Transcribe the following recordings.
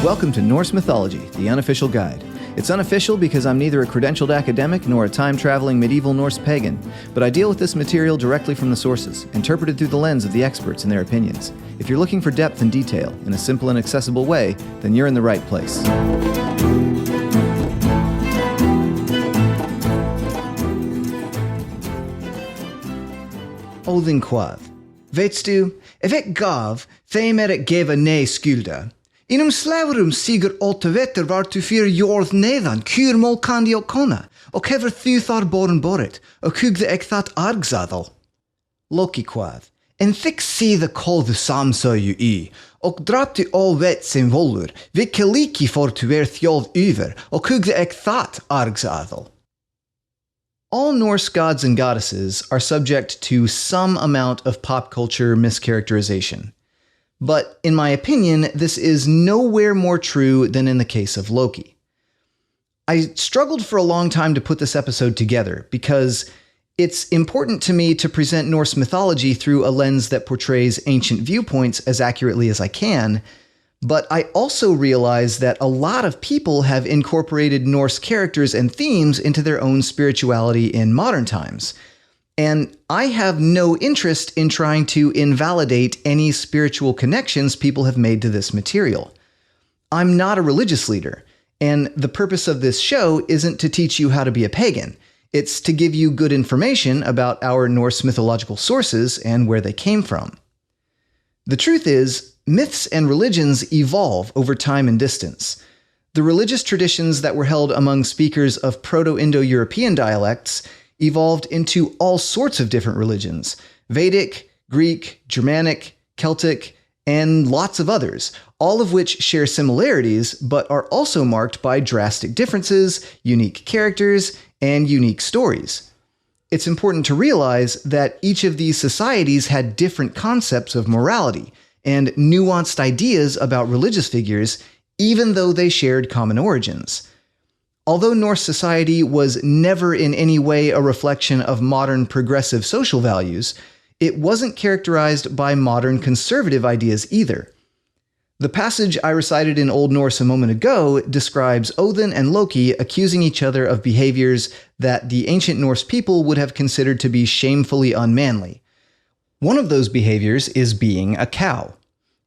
Welcome to Norse Mythology, the unofficial guide. It's unofficial because I'm neither a credentialed academic nor a time-traveling medieval Norse pagan, but I deal with this material directly from the sources, interpreted through the lens of the experts and their opinions. If you're looking for depth and detail in a simple and accessible way, then you're in the right place. Odin Quav. Vet du, jag gav, fem geva nej skulda. Inom slavrum siger återvetter var tu fyr jord nedan, kurmål kan de konna, och hever thuthar boren boret, och hugde that argsadal. Loki Quav. En fick se the kol the samsa ju I, och drap du all vet sin volur, vilka liki for tu thjolv över, och hugde that argsadal. All Norse gods and goddesses are subject to some amount of pop culture mischaracterization. But in my opinion, this is nowhere more true than in the case of Loki. I struggled for a long time to put this episode together because it's important to me to present Norse mythology through a lens that portrays ancient viewpoints as accurately as I can, but I also realize that a lot of people have incorporated Norse characters and themes into their own spirituality in modern times. And I have no interest in trying to invalidate any spiritual connections people have made to this material. I'm not a religious leader, and the purpose of this show isn't to teach you how to be a pagan. It's to give you good information about our Norse mythological sources and where they came from. The truth is, myths and religions evolve over time and distance. The religious traditions that were held among speakers of Proto-Indo-European dialects evolved into all sorts of different religions: Vedic, Greek, Germanic, Celtic, and lots of others, all of which share similarities but are also marked by drastic differences, unique characters, and unique stories. It's important to realize that each of these societies had different concepts of morality and nuanced ideas about religious figures, even though they shared common origins. Although Norse society was never in any way a reflection of modern progressive social values, it wasn't characterized by modern conservative ideas either. The passage I recited in Old Norse a moment ago describes Odin and Loki accusing each other of behaviors that the ancient Norse people would have considered to be shamefully unmanly. One of those behaviors is being a cow.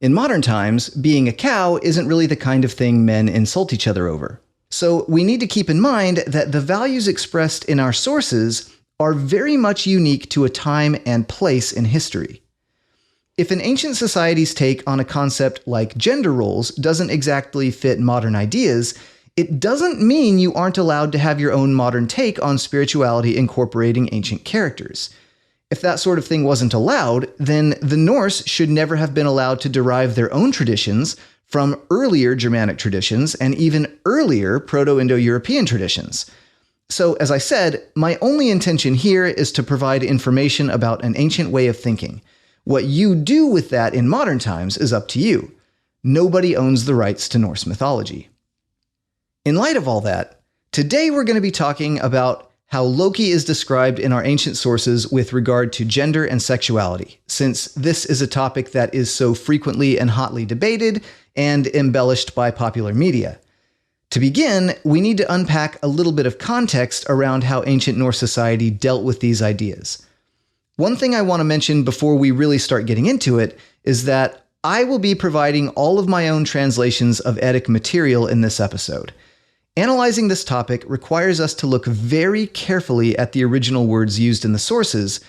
In modern times, being a cow isn't really the kind of thing men insult each other over. So we need to keep in mind that the values expressed in our sources are very much unique to a time and place in history. If an ancient society's take on a concept like gender roles doesn't exactly fit modern ideas, it doesn't mean you aren't allowed to have your own modern take on spirituality incorporating ancient characters. If that sort of thing wasn't allowed, then the Norse should never have been allowed to derive their own traditions from earlier Germanic traditions and even earlier Proto-Indo-European traditions. So, as I said, my only intention here is to provide information about an ancient way of thinking. What you do with that in modern times is up to you. Nobody owns the rights to Norse mythology. In light of all that, today we're going to be talking about how Loki is described in our ancient sources with regard to gender and sexuality, since this is a topic that is so frequently and hotly debated and embellished by popular media. To begin, we need to unpack a little bit of context around how ancient Norse society dealt with these ideas. One thing I want to mention before we really start getting into it is that I will be providing all of my own translations of Eddic material in this episode. Analyzing this topic requires us to look very carefully at the original words used in the sources,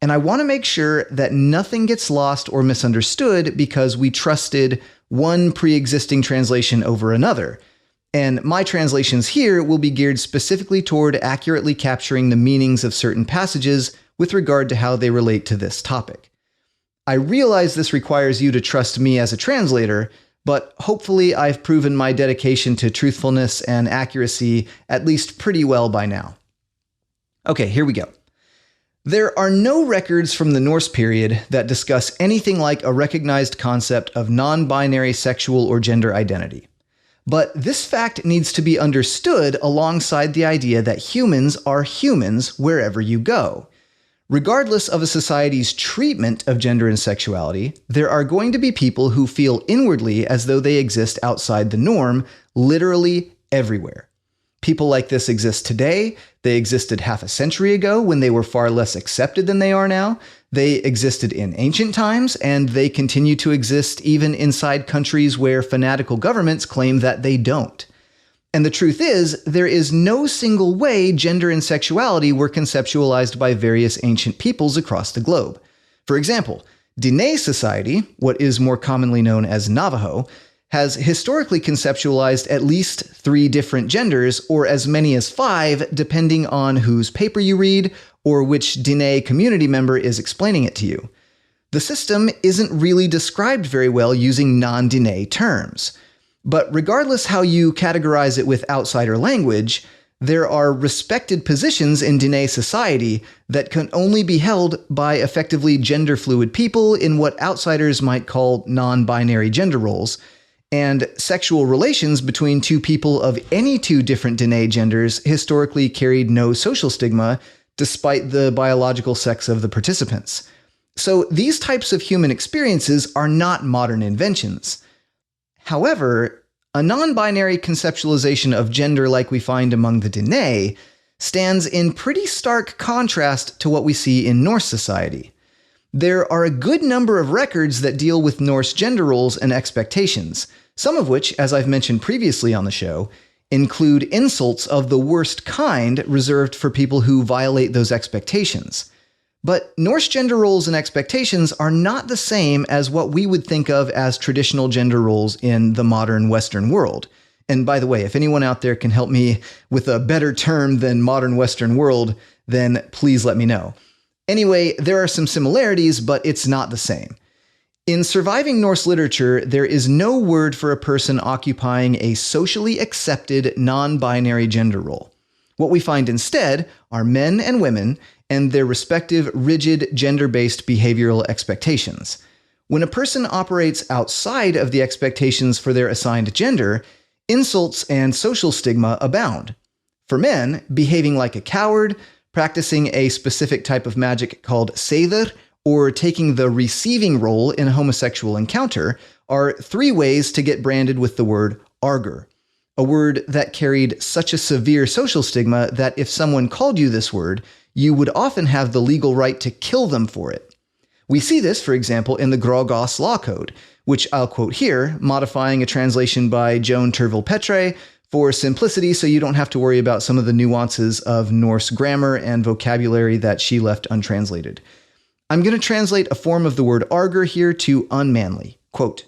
and I want to make sure that nothing gets lost or misunderstood because we trusted one pre-existing translation over another. And my translations here will be geared specifically toward accurately capturing the meanings of certain passages with regard to how they relate to this topic. I realize this requires you to trust me as a translator, but hopefully I've proven my dedication to truthfulness and accuracy at least pretty well by now. Okay, here we go. There are no records from the Norse period that discuss anything like a recognized concept of non-binary sexual or gender identity. But this fact needs to be understood alongside the idea that humans are humans wherever you go. Regardless of a society's treatment of gender and sexuality, there are going to be people who feel inwardly as though they exist outside the norm, literally everywhere. People like this exist today. They existed half a century ago when they were far less accepted than they are now. They existed in ancient times, and they continue to exist even inside countries where fanatical governments claim that they don't. And the truth is, there is no single way gender and sexuality were conceptualized by various ancient peoples across the globe. For example, Diné society, what is more commonly known as Navajo, has historically conceptualized at least 3 different genders, or as many as 5, depending on whose paper you read or which Diné community member is explaining it to you. The system isn't really described very well using non-Diné terms. But regardless how you categorize it with outsider language, there are respected positions in Diné society that can only be held by effectively gender-fluid people in what outsiders might call non-binary gender roles, and sexual relations between 2 people of any 2 different Diné genders historically carried no social stigma, despite the biological sex of the participants. So these types of human experiences are not modern inventions. However, a non-binary conceptualization of gender like we find among the Diné stands in pretty stark contrast to what we see in Norse society. There are a good number of records that deal with Norse gender roles and expectations, some of which, as I've mentioned previously on the show, include insults of the worst kind reserved for people who violate those expectations. But Norse gender roles and expectations are not the same as what we would think of as traditional gender roles in the modern Western world. And by the way, if anyone out there can help me with a better term than modern Western world, then please let me know. Anyway, there are some similarities, but it's not the same. In surviving Norse literature, there is no word for a person occupying a socially accepted non-binary gender role. What we find instead are men and women and their respective rigid gender-based behavioral expectations. When a person operates outside of the expectations for their assigned gender, insults and social stigma abound. For men, behaving like a coward, practicing a specific type of magic called seidr, or taking the receiving role in a homosexual encounter are 3 ways to get branded with the word arger, a word that carried such a severe social stigma that if someone called you this word, you would often have the legal right to kill them for it. We see this, for example, in the Grógás Law Code, which I'll quote here, modifying a translation by Joan Turville Petre for simplicity so you don't have to worry about some of the nuances of Norse grammar and vocabulary that she left untranslated. I'm going to translate a form of the word arger here to unmanly. Quote,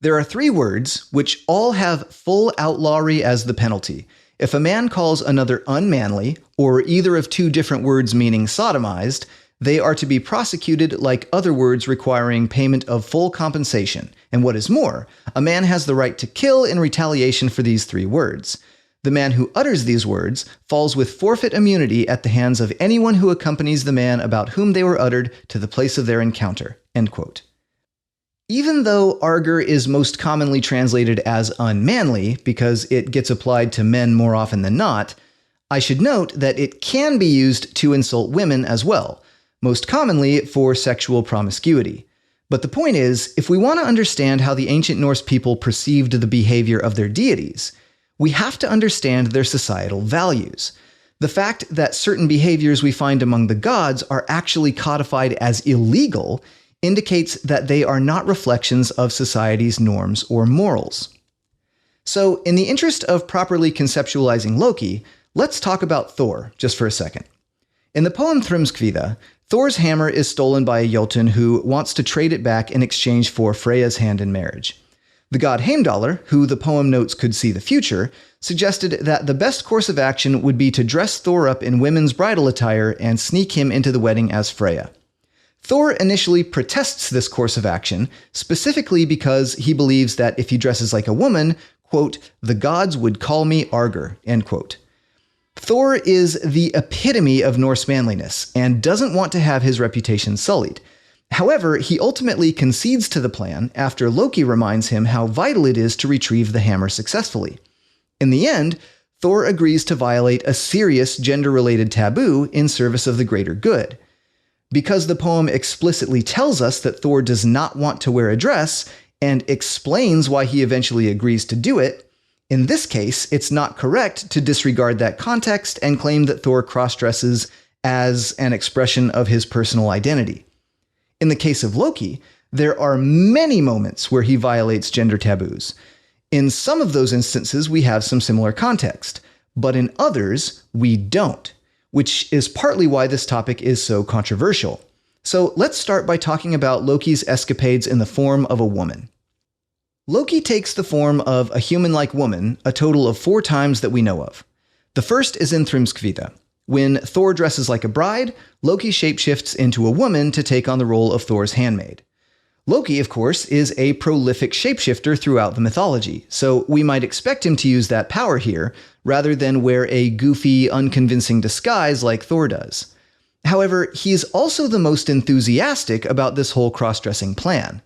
"There are 3 words which all have full outlawry as the penalty. If a man calls another unmanly, or either of 2 different words meaning sodomized, they are to be prosecuted like other words requiring payment of full compensation. And what is more, a man has the right to kill in retaliation for these 3 words. The man who utters these words falls with forfeit immunity at the hands of anyone who accompanies the man about whom they were uttered to the place of their encounter." End quote. Even though arger is most commonly translated as unmanly because it gets applied to men more often than not, I should note that it can be used to insult women as well, most commonly for sexual promiscuity. But the point is, if we want to understand how the ancient Norse people perceived the behavior of their deities, we have to understand their societal values. The fact that certain behaviors we find among the gods are actually codified as illegal indicates that they are not reflections of society's norms or morals. So, in the interest of properly conceptualizing Loki, let's talk about Thor just for a second. In the poem Thrymskvida, Thor's hammer is stolen by a Jotun who wants to trade it back in exchange for Freya's hand in marriage. The god Heimdallr, who the poem notes could see the future, suggested that the best course of action would be to dress Thor up in women's bridal attire and sneak him into the wedding as Freya. Thor initially protests this course of action, specifically because he believes that if he dresses like a woman, quote, "the gods would call me Arger," end quote. Thor is the epitome of Norse manliness and doesn't want to have his reputation sullied. However, he ultimately concedes to the plan after Loki reminds him how vital it is to retrieve the hammer successfully. In the end, Thor agrees to violate a serious gender-related taboo in service of the greater good. Because the poem explicitly tells us that Thor does not want to wear a dress, and explains why he eventually agrees to do it, in this case, it's not correct to disregard that context and claim that Thor cross-dresses as an expression of his personal identity. In the case of Loki, there are many moments where he violates gender taboos. In some of those instances, we have some similar context, but in others, we don't, which is partly why this topic is so controversial. So let's start by talking about Loki's escapades in the form of a woman. Loki takes the form of a human-like woman a total of 4 times that we know of. The first is in Thrymskvida. When Thor dresses like a bride, Loki shapeshifts into a woman to take on the role of Thor's handmaid. Loki, of course, is a prolific shapeshifter throughout the mythology, so we might expect him to use that power here, rather than wear a goofy, unconvincing disguise like Thor does. However, he's also the most enthusiastic about this whole cross-dressing plan.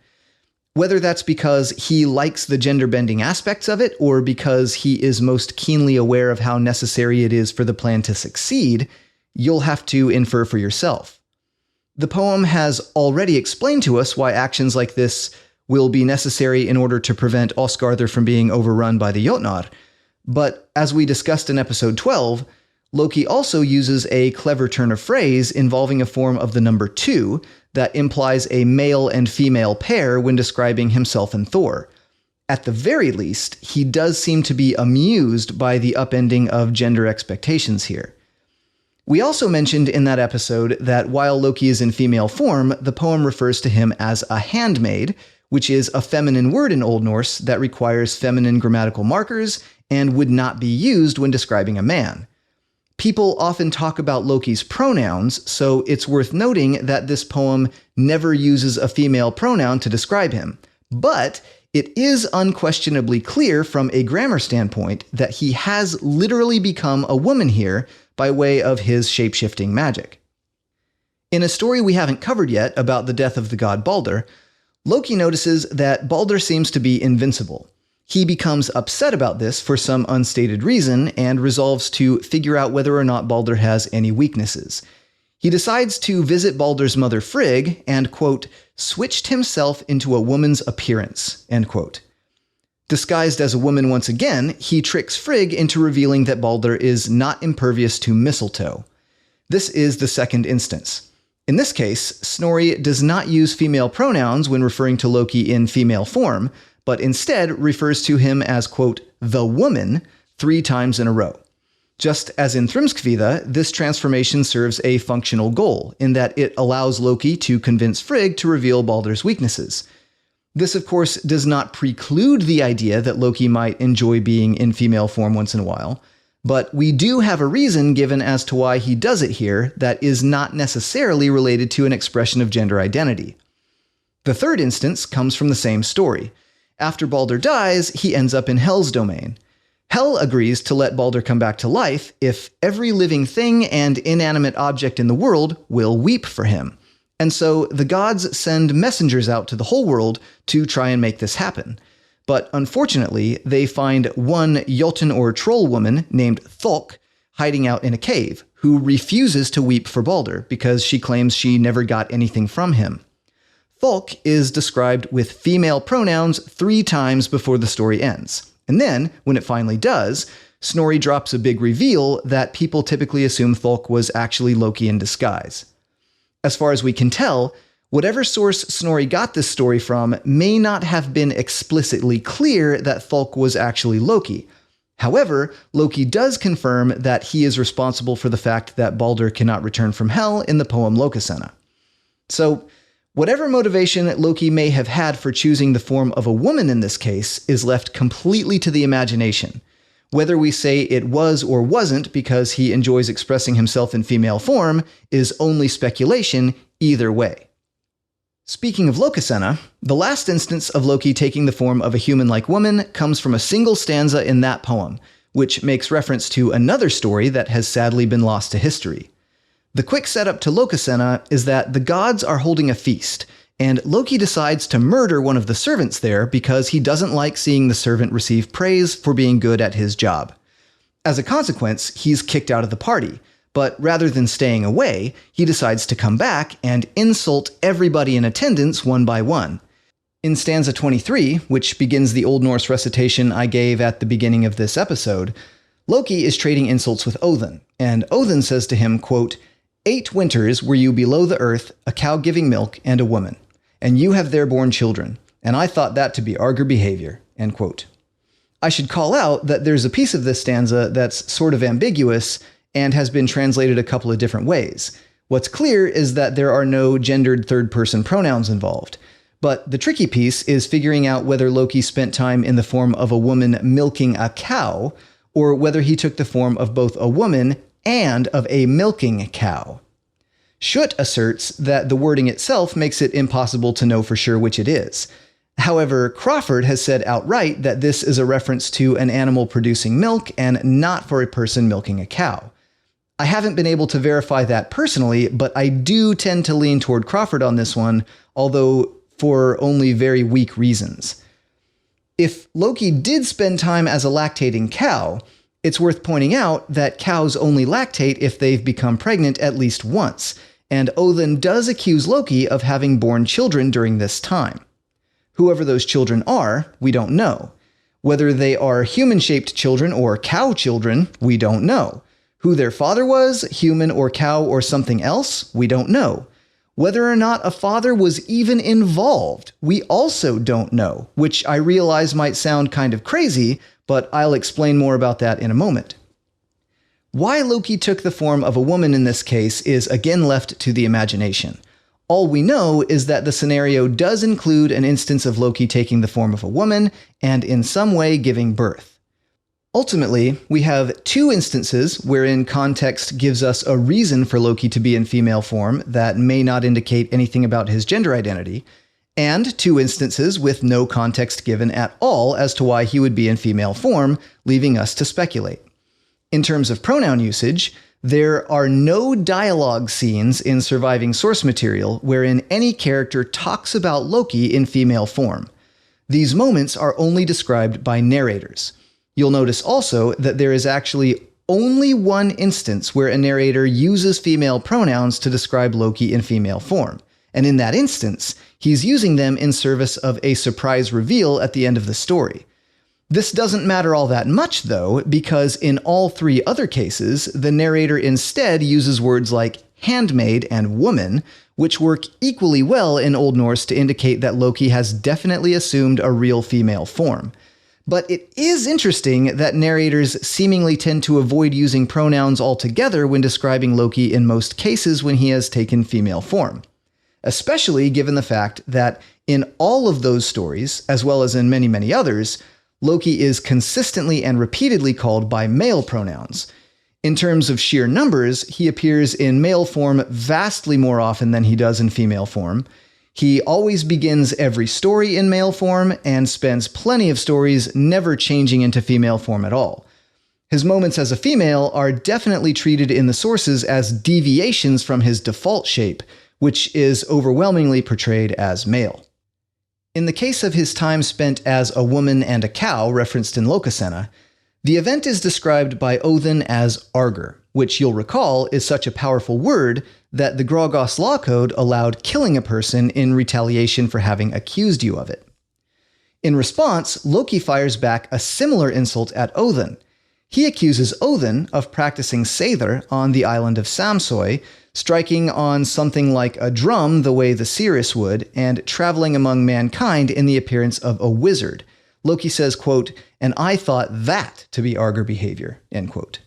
Whether that's because he likes the gender-bending aspects of it, or because he is most keenly aware of how necessary it is for the plan to succeed, you'll have to infer for yourself. The poem has already explained to us why actions like this will be necessary in order to prevent Oscarther from being overrun by the Jotnar, but as we discussed in episode 12, Loki also uses a clever turn of phrase involving a form of the number 2 that implies a male and female pair when describing himself and Thor. At the very least, he does seem to be amused by the upending of gender expectations here. We also mentioned in that episode that while Loki is in female form, the poem refers to him as a handmaid, which is a feminine word in Old Norse that requires feminine grammatical markers and would not be used when describing a man. People often talk about Loki's pronouns, so it's worth noting that this poem never uses a female pronoun to describe him. But it is unquestionably clear from a grammar standpoint that he has literally become a woman here by way of his shape-shifting magic. In a story we haven't covered yet about the death of the god Balder, Loki notices that Balder seems to be invincible. He becomes upset about this for some unstated reason and resolves to figure out whether or not Balder has any weaknesses. He decides to visit Balder's mother Frigg and, quote, switched himself into a woman's appearance, end quote. Disguised as a woman once again, he tricks Frigg into revealing that Balder is not impervious to mistletoe. This is the second instance. In this case, Snorri does not use female pronouns when referring to Loki in female form, but instead refers to him as, quote, the woman 3 times in a row. Just as in Thrymskvida, this transformation serves a functional goal, in that it allows Loki to convince Frigg to reveal Balder's weaknesses. This, of course, does not preclude the idea that Loki might enjoy being in female form once in a while, but we do have a reason given as to why he does it here that is not necessarily related to an expression of gender identity. The third instance comes from the same story. After Balder dies, he ends up in Hel's domain. Hel agrees to let Balder come back to life if every living thing and inanimate object in the world will weep for him. And so the gods send messengers out to the whole world to try and make this happen. But unfortunately, they find one Jotun or troll woman named Thok hiding out in a cave, who refuses to weep for Balder because she claims she never got anything from him. Thok is described with female pronouns 3 times before the story ends. And then, when it finally does, Snorri drops a big reveal that people typically assume Thok was actually Loki in disguise. As far as we can tell, whatever source Snorri got this story from may not have been explicitly clear that Thok was actually Loki. However, Loki does confirm that he is responsible for the fact that Balder cannot return from Hel in the poem Lokasenna. So, whatever motivation Loki may have had for choosing the form of a woman in this case is left completely to the imagination. Whether we say it was or wasn't because he enjoys expressing himself in female form is only speculation either way. Speaking of Lokasenna, the last instance of Loki taking the form of a human-like woman comes from a single stanza in that poem, which makes reference to another story that has sadly been lost to history. The quick setup to Lokasenna is that the gods are holding a feast, and Loki decides to murder one of the servants there because he doesn't like seeing the servant receive praise for being good at his job. As a consequence, he's kicked out of the party, but rather than staying away, he decides to come back and insult everybody in attendance one by one. In stanza 23, which begins the Old Norse recitation I gave at the beginning of this episode, Loki is trading insults with Odin, and Odin says to him, quote, 8 winters were you below the earth, a cow giving milk, and a woman, and you have there borne children, and I thought that to be arger behavior, end quote. I should call out that there's a piece of this stanza that's sort of ambiguous and has been translated a couple of different ways. What's clear is that there are no gendered third-person pronouns involved, but the tricky piece is figuring out whether Loki spent time in the form of a woman milking a cow, or whether he took the form of both a woman and of a milking cow. Schutt asserts that the wording itself makes it impossible to know for sure which it is. However, Crawford has said outright that this is a reference to an animal producing milk and not for a person milking a cow. I haven't been able to verify that personally, but I do tend to lean toward Crawford on this one, although for only very weak reasons. If Loki did spend time as a lactating cow, it's worth pointing out that cows only lactate if they've become pregnant at least once, and Odin does accuse Loki of having borne children during this time. Whoever those children are, we don't know. Whether they are human-shaped children or cow children, we don't know. Who their father was, human or cow or something else, we don't know. Whether or not a father was even involved, we also don't know, which I realize might sound kind of crazy, but I'll explain more about that in a moment. Why Loki took the form of a woman in this case is again left to the imagination. All we know is that the scenario does include an instance of Loki taking the form of a woman and in some way giving birth. Ultimately, we have 2 instances wherein context gives us a reason for Loki to be in female form that may not indicate anything about his gender identity, and 2 instances with no context given at all as to why he would be in female form, leaving us to speculate. In terms of pronoun usage, there are no dialogue scenes in surviving source material wherein any character talks about Loki in female form. These moments are only described by narrators. You'll notice also that there is actually only one instance where a narrator uses female pronouns to describe Loki in female form, and in that instance, he's using them in service of a surprise reveal at the end of the story. This doesn't matter all that much, though, because in all 3 other cases, the narrator instead uses words like handmaid and woman, which work equally well in Old Norse to indicate that Loki has definitely assumed a real female form. But it is interesting that narrators seemingly tend to avoid using pronouns altogether when describing Loki in most cases when he has taken female form. Especially given the fact that in all of those stories, as well as in many, many others, Loki is consistently and repeatedly called by male pronouns. In terms of sheer numbers, he appears in male form vastly more often than he does in female form. He always begins every story in male form and spends plenty of stories never changing into female form at all. His moments as a female are definitely treated in the sources as deviations from his default shape, which is overwhelmingly portrayed as male. In the case of his time spent as a woman and a cow referenced in Lokasenna, the event is described by Odin as arger, which you'll recall is such a powerful word that the Grogos law code allowed killing a person in retaliation for having accused you of it. In response, Loki fires back a similar insult at Odin. He accuses Odin of practicing seidr on the island of Samsøy, striking on something like a drum the way the Cirrus would, and traveling among mankind in the appearance of a wizard. Loki says, quote, "And I thought that to be arger behavior," end quote.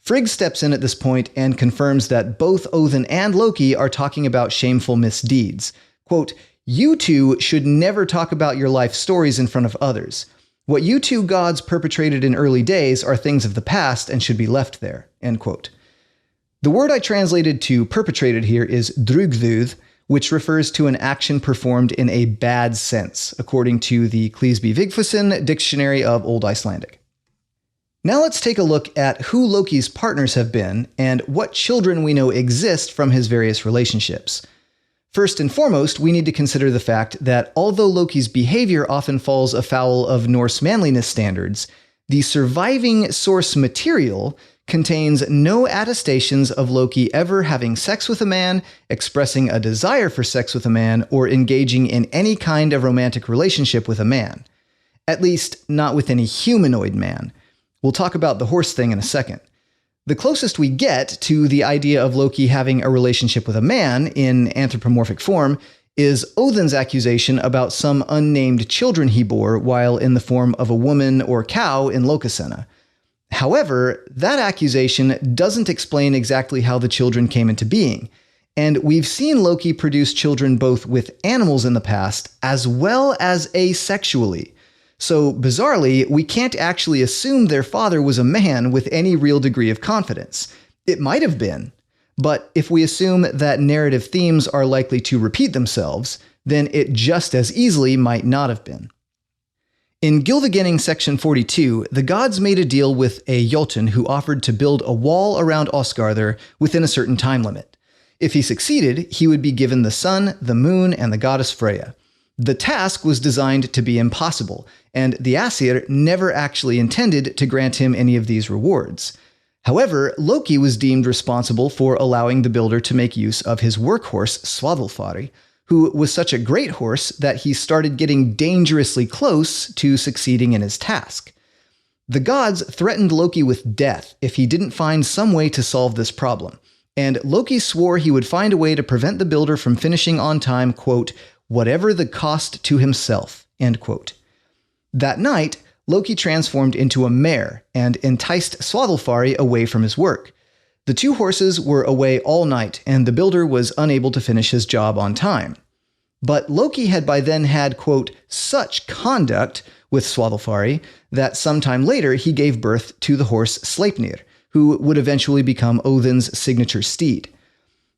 Frigg steps in at this point and confirms that both Odin and Loki are talking about shameful misdeeds. Quote, "You two should never talk about your life stories in front of others. What you two gods perpetrated in early days are things of the past and should be left there," end quote. The word I translated to perpetrated here is drugðuð, which refers to an action performed in a bad sense, according to the Cleesby Vigfusson Dictionary of Old Icelandic. Now let's take a look at who Loki's partners have been and what children we know exist from his various relationships. First and foremost, we need to consider the fact that although Loki's behavior often falls afoul of Norse manliness standards, The surviving source material contains no attestations of Loki ever having sex with a man, expressing a desire for sex with a man, or engaging in any kind of romantic relationship with a man. At least, not with any humanoid man. We'll talk about the horse thing in a second. The closest we get to the idea of Loki having a relationship with a man in anthropomorphic form is Odin's accusation about some unnamed children he bore while in the form of a woman or cow in Lokasenna. However, that accusation doesn't explain exactly how the children came into being, and we've seen Loki produce children both with animals in the past as well as asexually. So, bizarrely, we can't actually assume their father was a man with any real degree of confidence. It might have been, but if we assume that narrative themes are likely to repeat themselves, then it just as easily might not have been. In Gylfaginning section 42, the gods made a deal with a Jotun who offered to build a wall around Osgarðr within a certain time limit. If he succeeded, he would be given the sun, the moon, and the goddess Freya. The task was designed to be impossible, and the Aesir never actually intended to grant him any of these rewards. However, Loki was deemed responsible for allowing the builder to make use of his workhorse Svaðilfari, who was such a great horse that he started getting dangerously close to succeeding in his task. The gods threatened Loki with death if he didn't find some way to solve this problem, and Loki swore he would find a way to prevent the builder from finishing on time, quote, whatever the cost to himself, end quote. That night, Loki transformed into a mare and enticed Svaðilfari away from his work. The two horses were away all night, and the builder was unable to finish his job on time. But Loki had by then had, quote, such conduct with Svaðilfari that sometime later he gave birth to the horse Sleipnir, who would eventually become Odin's signature steed.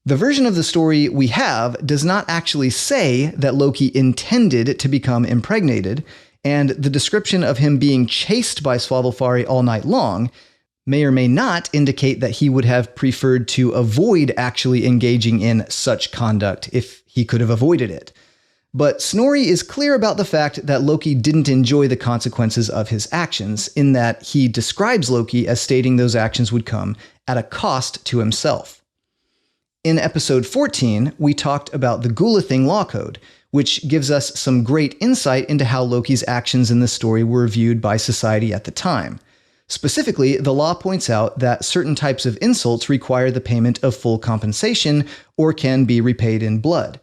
The version of the story we have does not actually say that Loki intended to become impregnated, and the description of him being chased by Svaðilfari all night long may or may not indicate that he would have preferred to avoid actually engaging in such conduct if he could have avoided it. But Snorri is clear about the fact that Loki didn't enjoy the consequences of his actions, in that he describes Loki as stating those actions would come at a cost to himself. In episode 14, we talked about the Gulathing law code, which gives us some great insight into how Loki's actions in this story were viewed by society at the time. Specifically, the law points out that certain types of insults require the payment of full compensation or can be repaid in blood.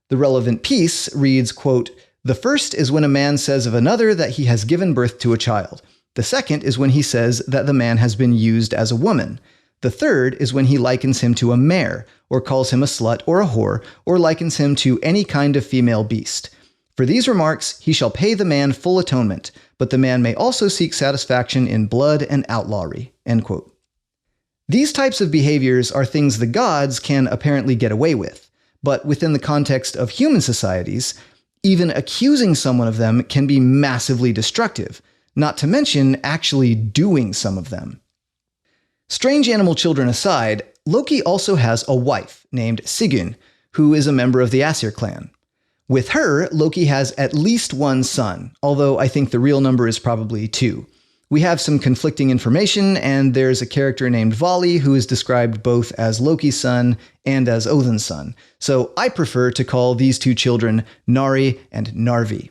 The relevant piece reads, quote, the first is when a man says of another that he has given birth to a child. The second is when he says that the man has been used as a woman. The third is when he likens him to a mare, or calls him a slut or a whore, or likens him to any kind of female beast. For these remarks he shall pay the man full atonement, but the man may also seek satisfaction in blood and outlawry, end quote. These types of behaviors are things the gods can apparently get away with, but within the context of human societies, even accusing someone of them can be massively destructive, not to mention actually doing some of them. Strange animal children aside, Loki also has a wife named Sigyn, who is a member of the Aesir clan. With her, Loki has at least one son, although I think the real number is probably 2. We have some conflicting information, and there's a character named Vali who is described both as Loki's son and as Odin's son, so I prefer to call these 2 children Nari and Narvi.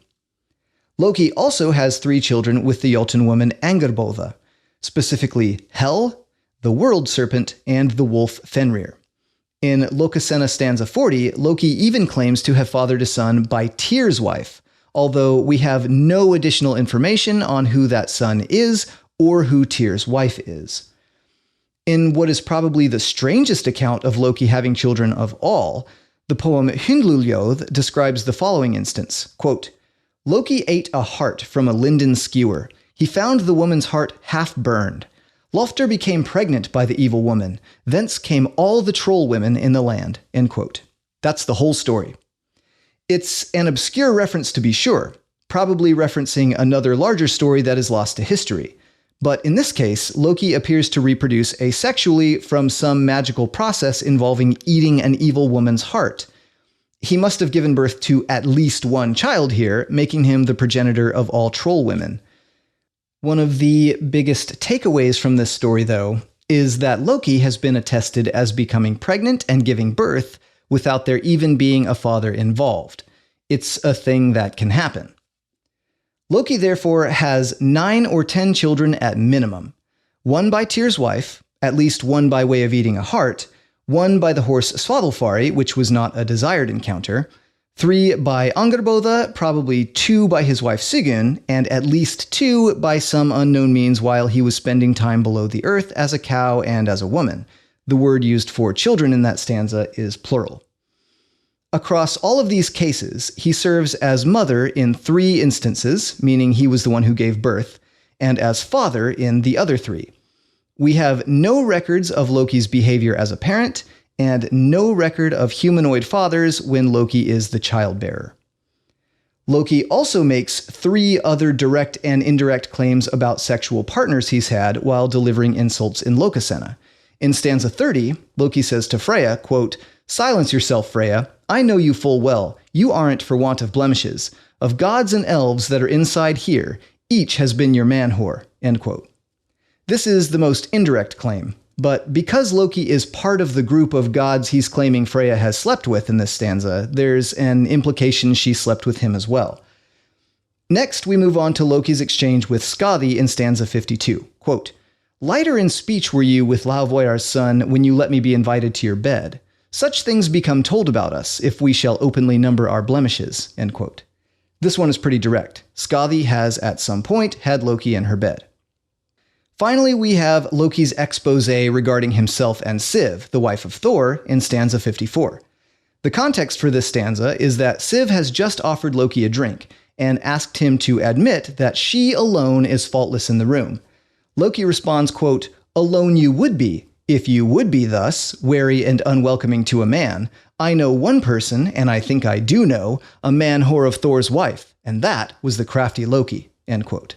Loki also has 3 children with the Jotun woman Angerboda, specifically Hel, the world serpent, and the wolf Fenrir. In Lokasenna stanza 40, Loki even claims to have fathered a son by Tyr's wife, although we have no additional information on who that son is or who Tyr's wife is. In what is probably the strangest account of Loki having children of all, the poem Hyndluljóð describes the following instance, quote, Loki ate a heart from a linden skewer. He found the woman's heart half burned. Lofter became pregnant by the evil woman. Thence came all the troll women in the land, end quote. That's the whole story. It's an obscure reference to be sure, probably referencing another larger story that is lost to history. But in this case, Loki appears to reproduce asexually from some magical process involving eating an evil woman's heart. He must have given birth to at least one child here, making him the progenitor of all troll women. One of the biggest takeaways from this story, though, is that Loki has been attested as becoming pregnant and giving birth without there even being a father involved. It's a thing that can happen. Loki, therefore, has 9 or 10 children at minimum. 1 by Tyr's wife, at least 1 by way of eating a heart, 1 by the horse Svaðilfari, which was not a desired encounter, 3 by Angerboda, probably 2 by his wife Sigyn, and at least 2 by some unknown means while he was spending time below the earth as a cow and as a woman. The word used for children in that stanza is plural. Across all of these cases, he serves as mother in 3 instances, meaning he was the one who gave birth, and as father in the other 3. We have no records of Loki's behavior as a parent, and no record of humanoid fathers when Loki is the childbearer. Loki also makes 3 other direct and indirect claims about sexual partners he's had while delivering insults in Lokasenna. In stanza 30, Loki says to Freya, quote, "Silence yourself, Freya. I know you full well. You aren't for want of blemishes. Of gods and elves that are inside here, each has been your man-whore." End quote. This is the most indirect claim, but because Loki is part of the group of gods he's claiming Freya has slept with in this stanza, there's an implication she slept with him as well. Next, we move on to Loki's exchange with Skadi in stanza 52. Quote, "Lighter in speech were you with Laufeyar's son when you let me be invited to your bed. Such things become told about us, if we shall openly number our blemishes." End quote. This one is pretty direct. Skadi has, at some point, had Loki in her bed. Finally, we have Loki's expose regarding himself and Siv, the wife of Thor, in stanza 54. The context for this stanza is that Siv has just offered Loki a drink and asked him to admit that she alone is faultless in the room. Loki responds, quote, "Alone you would be, if you would be thus, wary and unwelcoming to a man. I know one person, and I think I do know, a man-whore of Thor's wife, and that was the crafty Loki." End quote.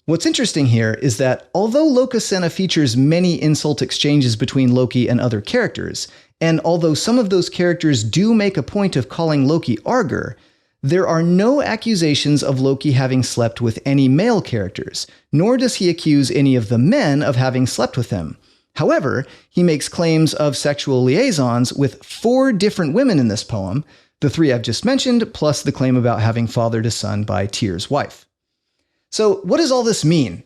What's interesting here is that although Lokasenna features many insult exchanges between Loki and other characters, and although some of those characters do make a point of calling Loki Arger, there are no accusations of Loki having slept with any male characters, nor does he accuse any of the men of having slept with him. However, he makes claims of sexual liaisons with 4 different women in this poem, the 3 I've just mentioned, plus the claim about having fathered a son by Tyr's wife. So what does all this mean?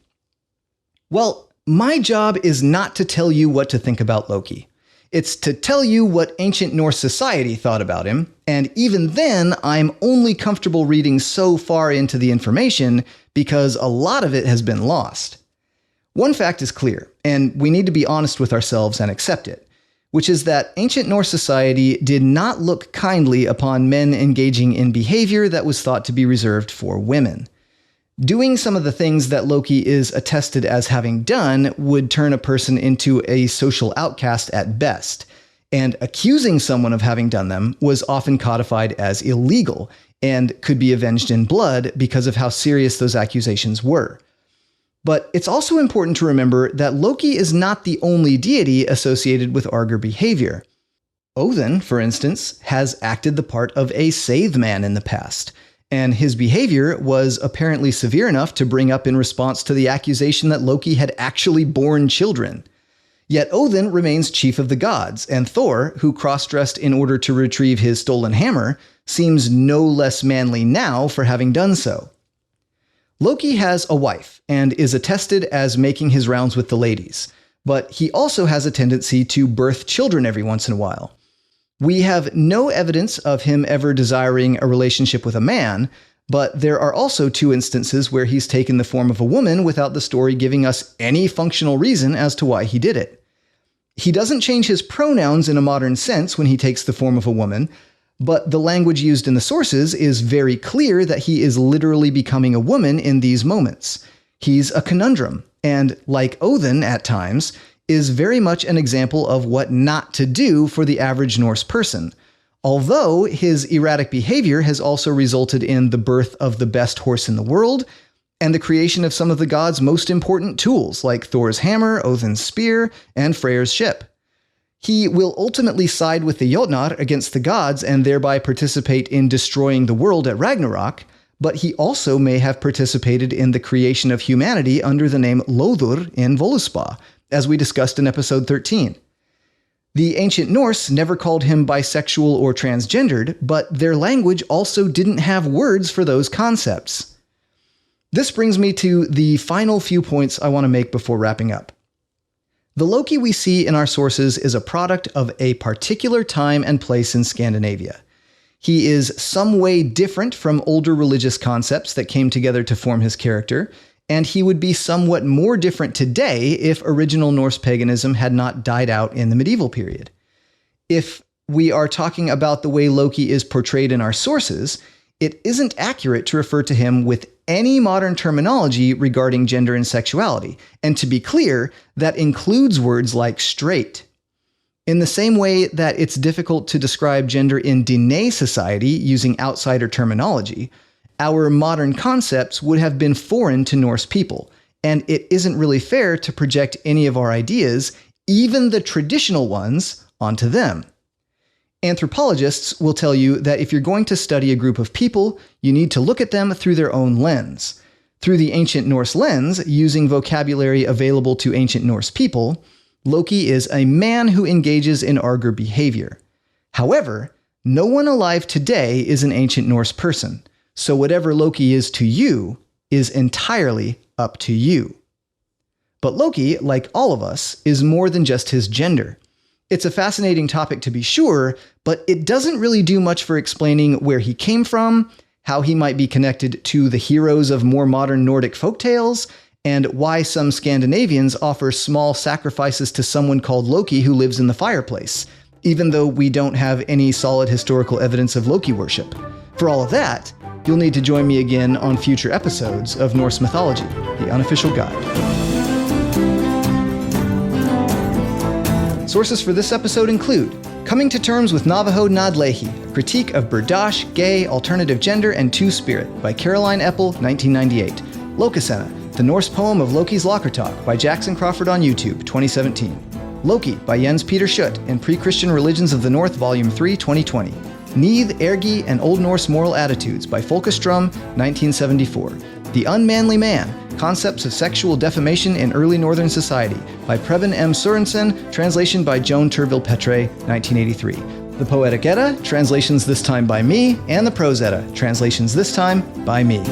Well, my job is not to tell you what to think about Loki. It's to tell you what ancient Norse society thought about him, and even then, I'm only comfortable reading so far into the information because a lot of it has been lost. One fact is clear, and we need to be honest with ourselves and accept it, which is that ancient Norse society did not look kindly upon men engaging in behavior that was thought to be reserved for women. Doing some of the things that Loki is attested as having done would turn a person into a social outcast at best, and accusing someone of having done them was often codified as illegal and could be avenged in blood because of how serious those accusations were. But it's also important to remember that Loki is not the only deity associated with Arger behavior. Odin, for instance, has acted the part of a Scythe man in the past, and his behavior was apparently severe enough to bring up in response to the accusation that Loki had actually borne children. Yet Odin remains chief of the gods, and Thor, who cross-dressed in order to retrieve his stolen hammer, seems no less manly now for having done so. Loki has a wife, and is attested as making his rounds with the ladies, but he also has a tendency to birth children every once in a while. We have no evidence of him ever desiring a relationship with a man, but there are also 2 instances where he's taken the form of a woman without the story giving us any functional reason as to why he did it. He doesn't change his pronouns in a modern sense when he takes the form of a woman, but the language used in the sources is very clear that he is literally becoming a woman in these moments. He's a conundrum, and like Odin at times, is very much an example of what not to do for the average Norse person, although his erratic behavior has also resulted in the birth of the best horse in the world, and the creation of some of the gods' most important tools, like Thor's hammer, Odin's spear, and Freyr's ship. He will ultimately side with the Jotnar against the gods and thereby participate in destroying the world at Ragnarok, but he also may have participated in the creation of humanity under the name Lodur in Voluspa, as we discussed in episode 13. The ancient Norse never called him bisexual or transgendered, but their language also didn't have words for those concepts. This brings me to the final few points I want to make before wrapping up. The Loki we see in our sources is a product of a particular time and place in Scandinavia. He is some way different from older religious concepts that came together to form his character, and he would be somewhat more different today if original Norse paganism had not died out in the medieval period. If we are talking about the way Loki is portrayed in our sources, it isn't accurate to refer to him with any modern terminology regarding gender and sexuality, and to be clear, that includes words like straight. In the same way that it's difficult to describe gender in Diné society using outsider terminology, our modern concepts would have been foreign to Norse people, and it isn't really fair to project any of our ideas, even the traditional ones, onto them. Anthropologists will tell you that if you're going to study a group of people, you need to look at them through their own lens. Through the ancient Norse lens, using vocabulary available to ancient Norse people, Loki is a man who engages in Arger behavior. However, no one alive today is an ancient Norse person, so whatever Loki is to you is entirely up to you. But Loki, like all of us, is more than just his gender. It's a fascinating topic to be sure, but it doesn't really do much for explaining where he came from, how he might be connected to the heroes of more modern Nordic folktales, and why some Scandinavians offer small sacrifices to someone called Loki who lives in the fireplace, even though we don't have any solid historical evidence of Loki worship. For all of that, you'll need to join me again on future episodes of Norse Mythology, the unofficial guide. Sources for this episode include Coming to Terms with Navajo Nádleehi, a critique of berdache, gay, alternative gender, and two-spirit by Carolyn Epple, 1998. Lokasena, the Norse poem of Loki's Lockertalk by Jackson Crawford on YouTube, 2017. Loki by Jens Peter Schutt in Pre-Christian Religions of the North, Volume 3, 2020. Nidh, Ergi, and Old Norse Moral Attitudes by Folkestrom, 1974. The Unmanly Man, Concepts of Sexual Defamation in Early Northern Society by Preben M. Sørensen, translation by Joan Turville Petre, 1983. The Poetic Edda, translations this time by me, and the Prose Edda, translations this time by me.